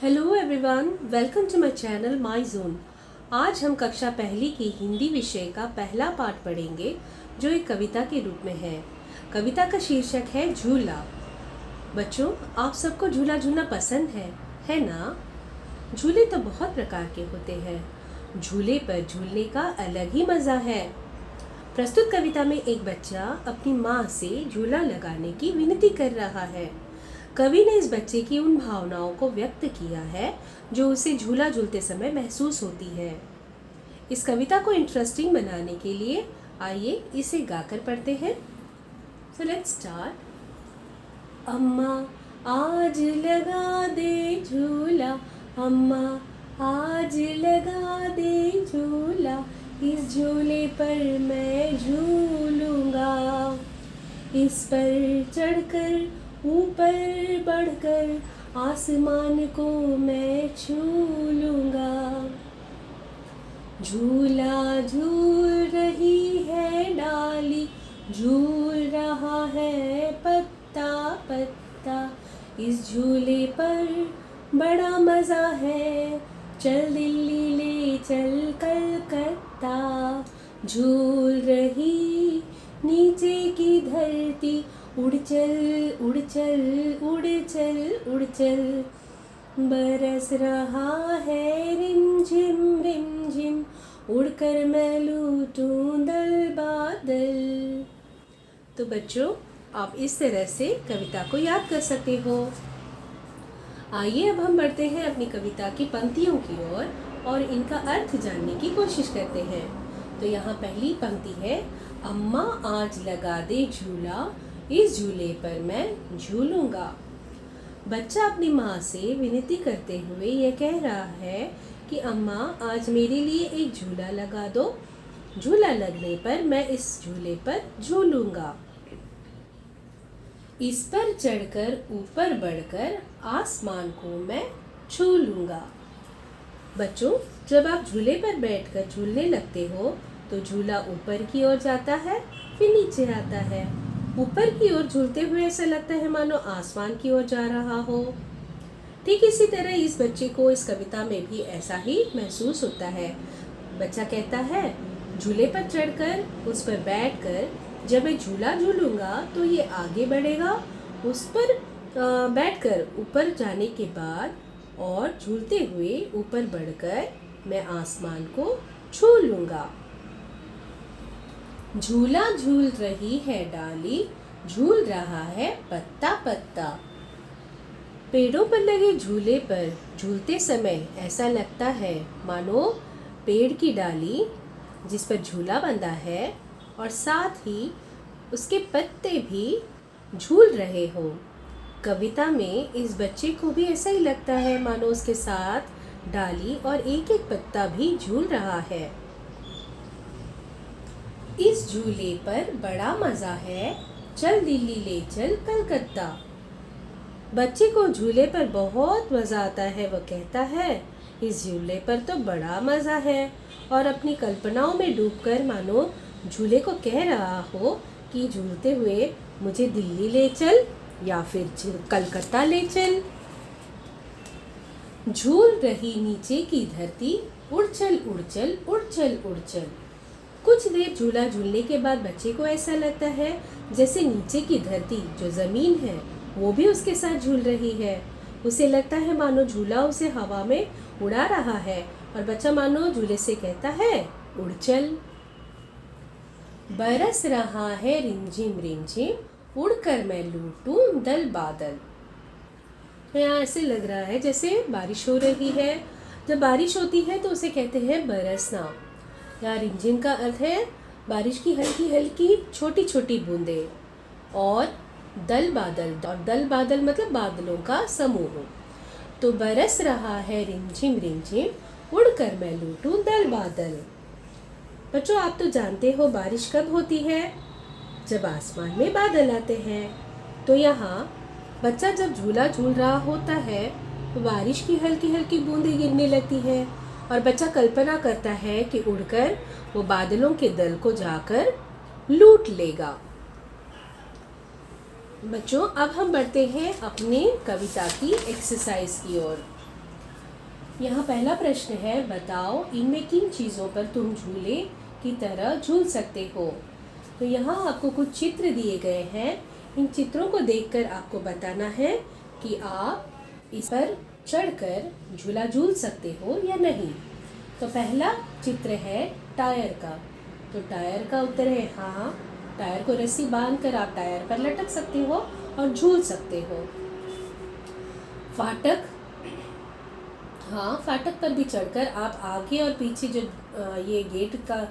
Hello everyone, welcome to my channel my zone. आज हम कक्षा पहली की हिंदी विषय का पहला पाठ पढ़ेंगे जो एक कविता के रूप में है। कविता का शीर्षक है झूला। बच्चों, आप सबको झूला झूलना पसंद है ना? झूले तो बहुत प्रकार के होते हैं। झूले पर झूलने का अलग ही मज़ा है। प्रस्तुत कविता में एक बच्चा अपनी माँ से झूला लगाने की विनती कर रहा है। कवि ने इस बच्चे की उन भावनाओं को व्यक्त किया है जो उसे झूला झूलते समय महसूस होती है। इस कविता को इंटरेस्टिंग बनाने के लिए आइए इसे गाकर पढ़ते हैं। So let's start. अम्मा आज लगा दे झूला, अम्मा आज लगा दे झूला, इस झूले पर मैं झूलूंगा, इस पर चढ़कर ऊपर बढ़कर आसमान को मैं छू लूंगा। झूला झूल रही है डाली, झूल रहा है पत्ता पत्ता, इस झूले पर बड़ा मज़ा है, चल दिल्ली ले चल कलकत्ता। झूल रही नीचे की धरती, उड़ चल उड़ चल उड़ चल उड़ चल, बरस रहा है रिम झिम, उड़कर मैं लूटूं दल बादल। तो बच्चों, आप इस तरह से कविता को याद कर सकते हो। आइए अब हम बढ़ते हैं अपनी कविता की पंक्तियों की ओर और इनका अर्थ जानने की कोशिश करते हैं। तो यहाँ पहली पंक्ति है, अम्मा आज लगा दे झूला, इस झूले पर मैं झूलूंगा। बच्चा अपनी माँ से विनती करते हुए यह कह रहा है कि अम्मा आज मेरे लिए एक झूला लगा दो, झूला लगने पर मैं इस झूले पर झूलूंगा, इस पर चढ़कर ऊपर बढ़कर आसमान को मैं छू लूंगा। बच्चों, जब आप झूले पर बैठकर झूलने लगते हो तो झूला ऊपर की ओर जाता है, फिर नीचे आता है। ऊपर की ओर झूलते हुए ऐसा लगता है मानो आसमान की ओर जा रहा हो। ठीक इसी तरह इस बच्चे को इस कविता में भी ऐसा ही महसूस होता है। बच्चा कहता है, झूले पर चढ़कर उस पर बैठकर जब मैं झूला झूलूंगा तो ये आगे बढ़ेगा, उस पर बैठकर ऊपर जाने के बाद और झूलते हुए ऊपर बढ़कर मैं आसमान को छू लूंगा। झूला झूल रही है डाली, झूल रहा है पत्ता पत्ता। पेड़ों पर लगे झूले पर झूलते समय ऐसा लगता है मानो पेड़ की डाली जिस पर झूला बंधा है और साथ ही उसके पत्ते भी झूल रहे हो। कविता में इस बच्चे को भी ऐसा ही लगता है मानो उसके साथ डाली और एक एक पत्ता भी झूल रहा है। इस झूले पर बड़ा मज़ा है, चल दिल्ली ले चल कलकत्ता। बच्चे को झूले पर बहुत मज़ा आता है। वह कहता है, इस झूले पर तो बड़ा मज़ा है, और अपनी कल्पनाओं में डूबकर मानो झूले को कह रहा हो कि झूलते हुए मुझे दिल्ली ले चल या फिर कलकत्ता ले चल। झूल रही नीचे की धरती, उड़ चल उड़ चल उड़ चल उड़ चल। कुछ देर झूला झूलने के बाद बच्चे को ऐसा लगता है जैसे नीचे की धरती जो ज़मीन है वो भी उसके साथ झूल रही है। उसे लगता है मानो झूला उसे हवा में उड़ा रहा है और बच्चा मानो झूले से कहता है, उड़ चल। बरस रहा है रिमझिम, उड़कर मैं लूटूं दल बादल। तो यहाँ ऐसे लग रहा है जैसे बारिश हो रही है। जब बारिश होती है तो उसे कहते हैं बरसना। यहाँ रिमझिम का अर्थ है बारिश की हल्की हल्की छोटी छोटी बूंदें, और दल बादल, और दल बादल मतलब बादलों का समूह। तो बरस रहा है रिमझिम, उड़कर मैं लूटूं दल बादल। बच्चों, आप तो जानते हो बारिश कब होती है? जब आसमान में बादल आते हैं। तो यहाँ बच्चा जब झूला झूल रहा होता है तो बारिश की हल्की हल्की बूंदें गिरने लगती है और बच्चा कल्पना करता है कि उड़कर वो बादलों के दल को जाकर लूट लेगा। बच्चों, अब हम बढ़ते हैं अपने कविता की एक्सरसाइज की ओर। यहाँ पहला प्रश्न है, बताओ इनमें किन चीज़ों पर तुम झूले की तरह झूल सकते हो। तो यहाँ आपको कुछ चित्र दिए गए हैं। इन चित्रों को देखकर आपको बताना है कि आप इस पर चढ़कर झूला झूल सकते हो या नहीं। तो पहला चित्र है टायर का। तो टायर का उत्तर है हाँ। टायर को रस्सी बांधकर आप टायर पर लटक सकते हो और झूल सकते हो। फाटक, हाँ, फाटक पर भी चढ़कर आप आगे और पीछे जो ये गेट का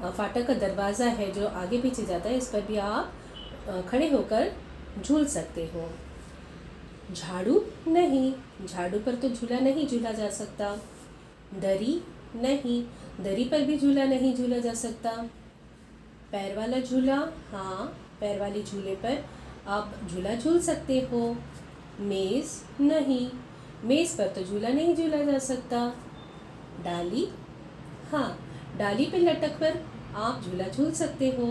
फाटक का दरवाज़ा है जो आगे पीछे जाता है, इस पर भी आप खड़े होकर झूल सकते हो। झाड़ू नहीं, झाड़ू पर तो झूला नहीं झूला जा सकता। दरी नहीं, दरी पर भी झूला नहीं झूला जा सकता। पैर वाला झूला, हाँ, पैर वाले झूले पर आप झूला झूल सकते हो। मेज़ नहीं, मेज़ पर तो झूला नहीं झूला जा सकता। डाली, हाँ, डाली पे लटक कर आप झूला झूल सकते हो।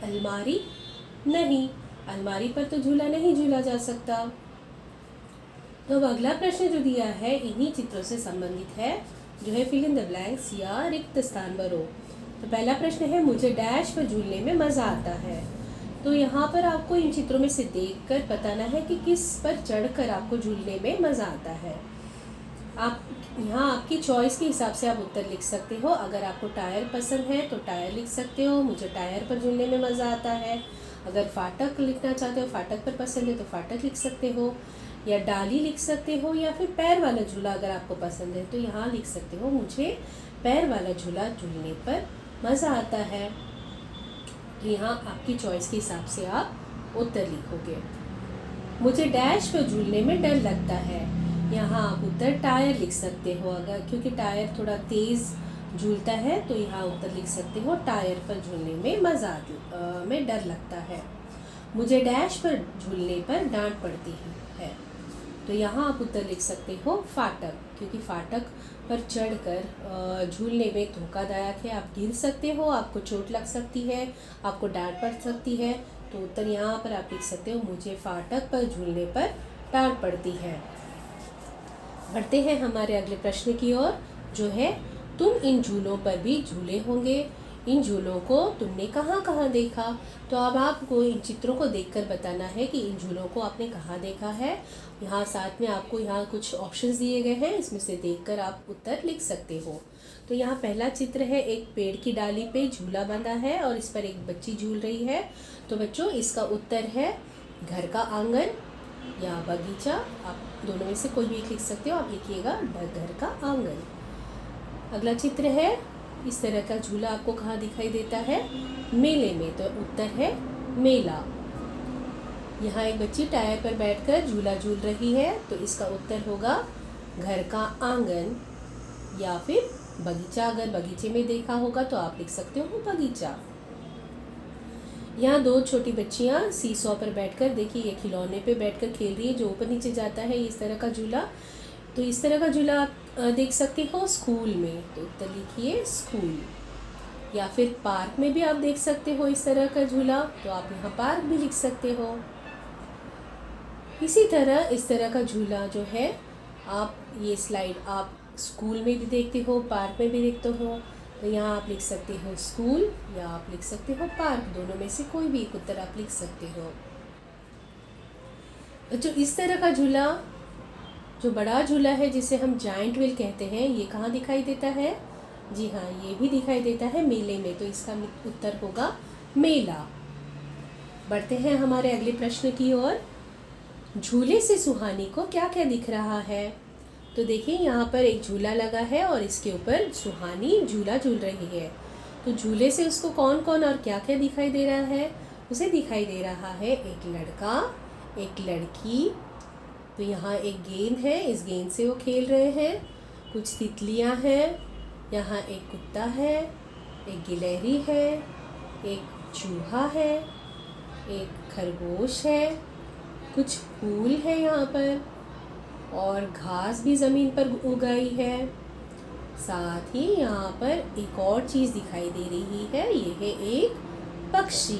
अलमारी नहीं, अलमारी पर तो झूला नहीं झूला जा सकता। तो अब अगला प्रश्न जो दिया है इन्हीं चित्रों से संबंधित है, जो है फिल इन द ब्लैंक्स या रिक्त स्थान भरो। तो पहला प्रश्न है, मुझे डैश पर झूलने में मज़ा आता है। तो यहाँ पर आपको इन चित्रों में से देखकर बताना है कि किस पर चढ़कर आपको झूलने में मज़ा आता है। आप यहाँ आपकी चॉइस के हिसाब से आप उत्तर लिख सकते हो। अगर आपको टायर पसंद है तो टायर लिख सकते हो, मुझे टायर पर झूलने में मज़ा आता है। अगर फाटक लिखना चाहते हो, फाटक पर पसंद है तो फाटक लिख सकते हो, या डाली लिख सकते हो, या फिर पैर वाला झूला अगर आपको पसंद है तो यहाँ लिख सकते हो, मुझे पैर वाला झूला झूलने पर मज़ा आता है। तो यहाँ आपकी चॉइस के हिसाब से आप उत्तर लिखोगे। मुझे डैश पर झूलने में डर लगता है, यहाँ आप उत्तर टायर लिख सकते हो। अगर क्योंकि टायर थोड़ा तेज़ झूलता है तो यहाँ उत्तर लिख सकते हो, टायर पर झूलने में में डर लगता है। मुझे डैश पर झूलने पर डांट पड़ती है, तो यहाँ आप उत्तर लिख सकते हो फाटक, क्योंकि फाटक पर चढ़कर झूलने में धोखादायक है, आप गिर सकते हो, आपको चोट लग सकती है, आपको डांट पड़ सकती है। तो उत्तर यहाँ पर आप लिख सकते हो, मुझे फाटक पर झूलने पर डांट पड़ती है। बढ़ते हैं हमारे अगले प्रश्न की ओर, जो है तुम इन झूलों पर भी झूले होंगे, इन झूलों को तुमने कहाँ कहाँ देखा। तो अब आपको इन चित्रों को देखकर बताना है कि इन झूलों को आपने कहाँ देखा है। यहाँ साथ में आपको यहाँ कुछ ऑप्शंस दिए गए हैं, इसमें से देखकर आप उत्तर लिख सकते हो। तो यहाँ पहला चित्र है, एक पेड़ की डाली पे झूला बंधा है और इस पर एक बच्ची झूल रही है। तो बच्चों इसका उत्तर है घर का आंगन या बगीचा, आप दोनों में से कोई भी एक लिख सकते हो। आप लिखिएगा घर का आंगन। अगला चित्र है, इस तरह का झूला आपको कहाँ दिखाई देता है, मेले में, तो उत्तर है मेला। यहाँ एक बच्ची टायर पर बैठकर झूला झूल रही है, तो इसका उत्तर होगा घर का आंगन या फिर बगीचा। अगर बगीचे में देखा होगा तो आप लिख सकते हो बगीचा। यहाँ दो छोटी बच्चियाँ सीसॉ पर बैठकर, देखिए ये खिलौने पे बैठकर खेल रही है जो ऊपर नीचे जाता है, इस तरह का झूला। तो इस तरह का झूला आप देख सकते हो स्कूल में, तो उत्तर लिखिए स्कूल। या फिर पार्क में भी आप देख सकते हो इस तरह का झूला, तो आप यहाँ पार्क भी लिख सकते हो। इसी तरह इस तरह का झूला जो है, आप ये स्लाइड आप स्कूल में भी देखते हो, पार्क में भी देखते हो। तो यहाँ आप लिख सकते हो स्कूल या आप लिख सकते हो पार्क, दोनों में से कोई भी एक उत्तर आप लिख सकते हो। जो इस तरह का झूला, जो बड़ा झूला है जिसे हम जाइंट व्हील कहते हैं, ये कहाँ दिखाई देता है? जी हाँ, ये भी दिखाई देता है मेले में, तो इसका उत्तर होगा मेला। बढ़ते हैं हमारे अगले प्रश्न की ओर। झूले से सुहानी को क्या क्या दिख रहा है? तो देखिए यहाँ पर एक झूला लगा है और इसके ऊपर सुहानी झूला झूल रही है। तो झूले से उसको कौन कौन और क्या क्या दिखाई दे रहा है? उसे दिखाई दे रहा है एक लड़का, एक लड़की। तो यहाँ एक गेंद है, इस गेंद से वो खेल रहे हैं। कुछ तितलियाँ हैं, यहाँ एक कुत्ता है, एक गिलहरी है, एक चूहा है, एक खरगोश है, कुछ फूल है यहाँ पर, और घास भी ज़मीन पर उगाई है। साथ ही यहाँ पर एक और चीज़ दिखाई दे रही है, ये है एक पक्षी।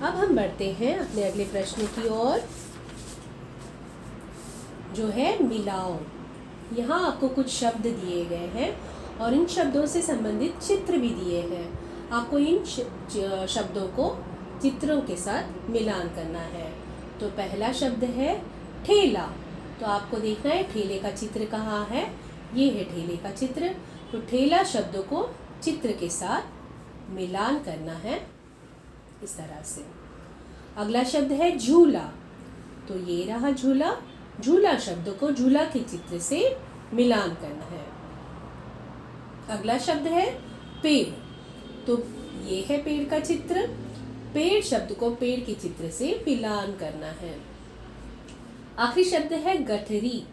अब हम बढ़ते हैं अपने अगले प्रश्न की ओर, जो है मिलाओ। यहाँ आपको कुछ शब्द दिए गए हैं और इन शब्दों से संबंधित चित्र भी दिए हैं। आपको इन शब्दों को चित्रों के साथ मिलान करना है। तो पहला शब्द है ठेला। तो आपको देखना है ठेले का चित्र कहाँ है। ये है ठेले का चित्र। तो ठेला शब्द को चित्र के साथ मिलान करना है इस तरह से। अगला शब्द है झूला। तो ये रहा झूला। झूला शब्द को झूला के चित्र से मिलान करना है। अगला शब्द है पेड़। तो ये है पेड़ का चित्र। पेड़ शब्द को पेड़ के चित्र से मिलान करना है। आखिरी शब्द है गठरी।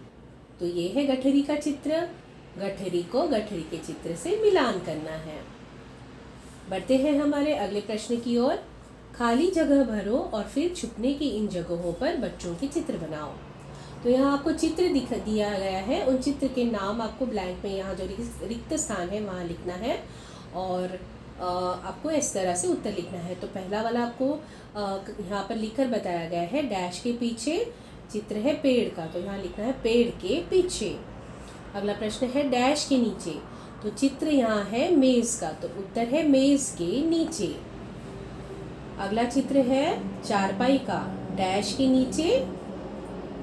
तो ये है गठरी का चित्र। गठरी को गठरी के चित्र से मिलान करना है। बढ़ते हैं हमारे अगले प्रश्न की ओर। खाली जगह भरो और फिर छुपने की इन जगहों पर बच्चों के चित्र बनाओ। तो यहाँ आपको चित्र दिया गया है। उन चित्र के नाम आपको ब्लैंक में, यहाँ जो रिक्त स्थान है वहाँ लिखना है और आपको इस तरह से उत्तर लिखना है। तो पहला वाला आपको यहाँ पर लिखकर बताया गया है। डैश के पीछे चित्र है पेड़ का, तो यहाँ लिखना है पेड़ के पीछे। अगला प्रश्न है डैश के नीचे। तो चित्र यहाँ है मेज का, तो उत्तर है मेज के नीचे। अगला चित्र है चारपाई का। डैश के नीचे,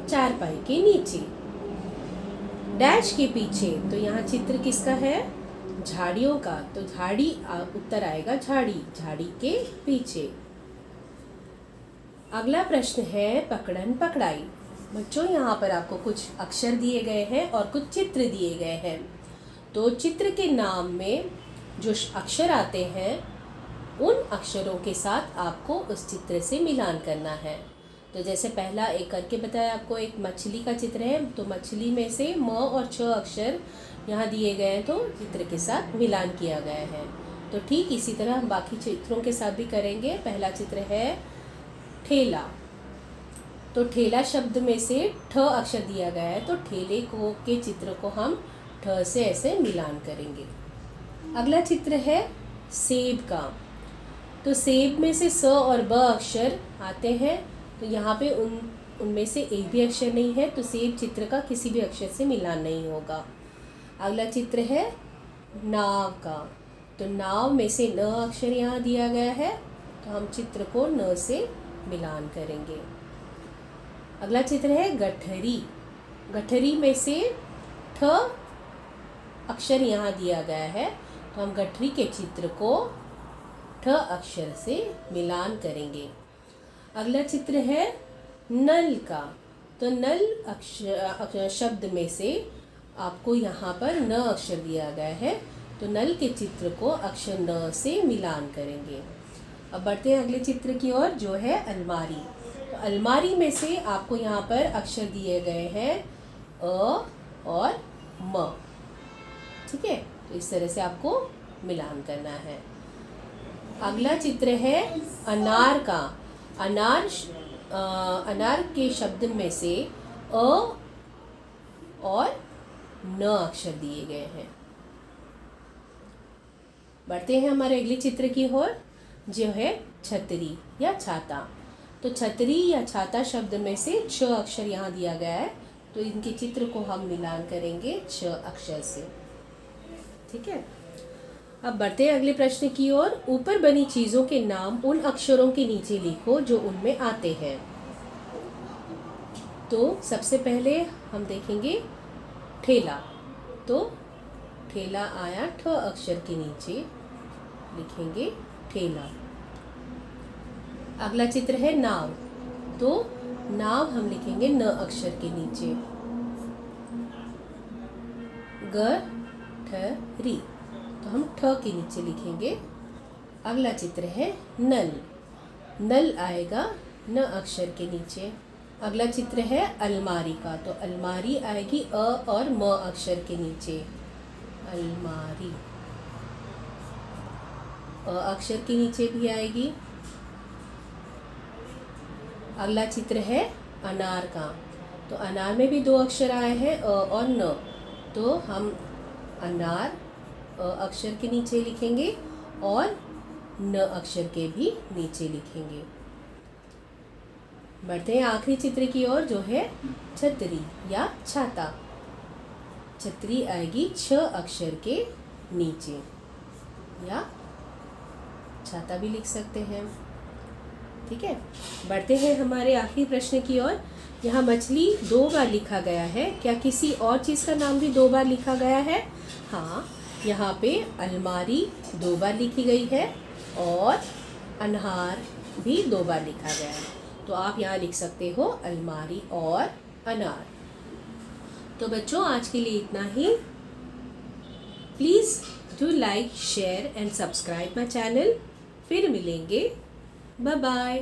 चारपाई के नीचे। डैश के पीछे, तो यहाँ चित्र किसका है? झाड़ियों का, तो झाड़ी उत्तर आएगा झाड़ी, झाड़ी के पीछे। अगला प्रश्न है पकड़न पकड़ाई। बच्चों यहाँ पर आपको कुछ अक्षर दिए गए हैं और कुछ चित्र दिए गए हैं। तो चित्र के नाम में जो अक्षर आते हैं उन अक्षरों के साथ आपको उस चित्र से मिलान करना है। तो जैसे पहला एक करके बताया आपको, एक मछली का चित्र है, तो मछली में से म और छ अक्षर यहाँ दिए गए हैं, तो चित्र के साथ मिलान किया गया है। तो ठीक इसी तरह हम बाकी चित्रों के साथ भी करेंगे। पहला चित्र है ठेला। तो ठेला शब्द में से ठ अक्षर दिया गया है, तो ठेले को के चित्र को हम ठ से ऐसे मिलान करेंगे। अगला चित्र है सेब का। तो सेब में से स और ब अक्षर आते हैं, तो यहाँ पे उनमें से एक भी अक्षर नहीं है, तो सेब चित्र का किसी भी अक्षर से मिलान नहीं होगा। अगला चित्र है नाव का। तो नाव में से न अक्षर यहाँ दिया गया है, तो हम चित्र को न से मिलान करेंगे। अगला चित्र है गठरी। गठरी में से ठ अक्षर यहाँ दिया गया है, तो हम गठरी के चित्र को ठ अक्षर से मिलान करेंगे। अगला चित्र है नल का। तो नल अक्षर शब्द में से आपको यहाँ पर न अक्षर दिया गया है, तो नल के चित्र को अक्षर न से मिलान करेंगे। अब बढ़ते हैं अगले चित्र की ओर, जो है अलमारी। तो अलमारी में से आपको यहाँ पर अक्षर दिए गए हैं अ और म। ठीक है, तो इस तरह से आपको मिलान करना है। अगला चित्र है अनार का। अनार के शब्द में से अ और न अक्षर दिए गए हैं। बढ़ते हैं हमारे अगले चित्र की ओर, जो है छतरी या छाता। तो छतरी या छाता शब्द में से छ अक्षर यहाँ दिया गया है, तो इनके चित्र को हम मिलान करेंगे छ अक्षर से। ठीक है, अब बढ़ते हैं अगले प्रश्न की ओर। ऊपर बनी चीज़ों के नाम उन अक्षरों के नीचे लिखो जो उनमें आते हैं। तो सबसे पहले हम देखेंगे ठेला। तो ठेला आया, ठ अक्षर के नीचे लिखेंगे ठेला। अगला चित्र है नाव। तो नाव हम लिखेंगे न अक्षर के नीचे। गठरी, तो हम ठ के नीचे लिखेंगे। अगला चित्र है नल। नल आएगा न अक्षर के नीचे। अगला चित्र है अलमारी का। तो अलमारी आएगी अ और म अक्षर के नीचे। अलमारी अ अक्षर के नीचे भी आएगी। अगला चित्र है अनार का। तो अनार में भी दो अक्षर आए हैं अ और न, तो हम अनार अ अक्षर के नीचे लिखेंगे और न अक्षर के भी नीचे लिखेंगे। बढ़ते हैं आखिरी चित्र की ओर, जो है छतरी या छाता। छतरी आएगी 6 अक्षर के नीचे, या छाता भी लिख सकते हैं। ठीक है, बढ़ते हैं हमारे आखिरी प्रश्न की ओर। यहाँ मछली 2 बार लिखा गया है, क्या किसी और चीज़ का नाम भी 2 बार लिखा गया है? हाँ, यहाँ पे अलमारी 2 बार लिखी गई है और अनहार भी 2 बार लिखा गया है। तो आप यहाँ लिख सकते हो अलमारी और अनार। तो बच्चों, आज के लिए इतना ही। Please do like, share and subscribe my channel. फिर मिलेंगे। Bye bye.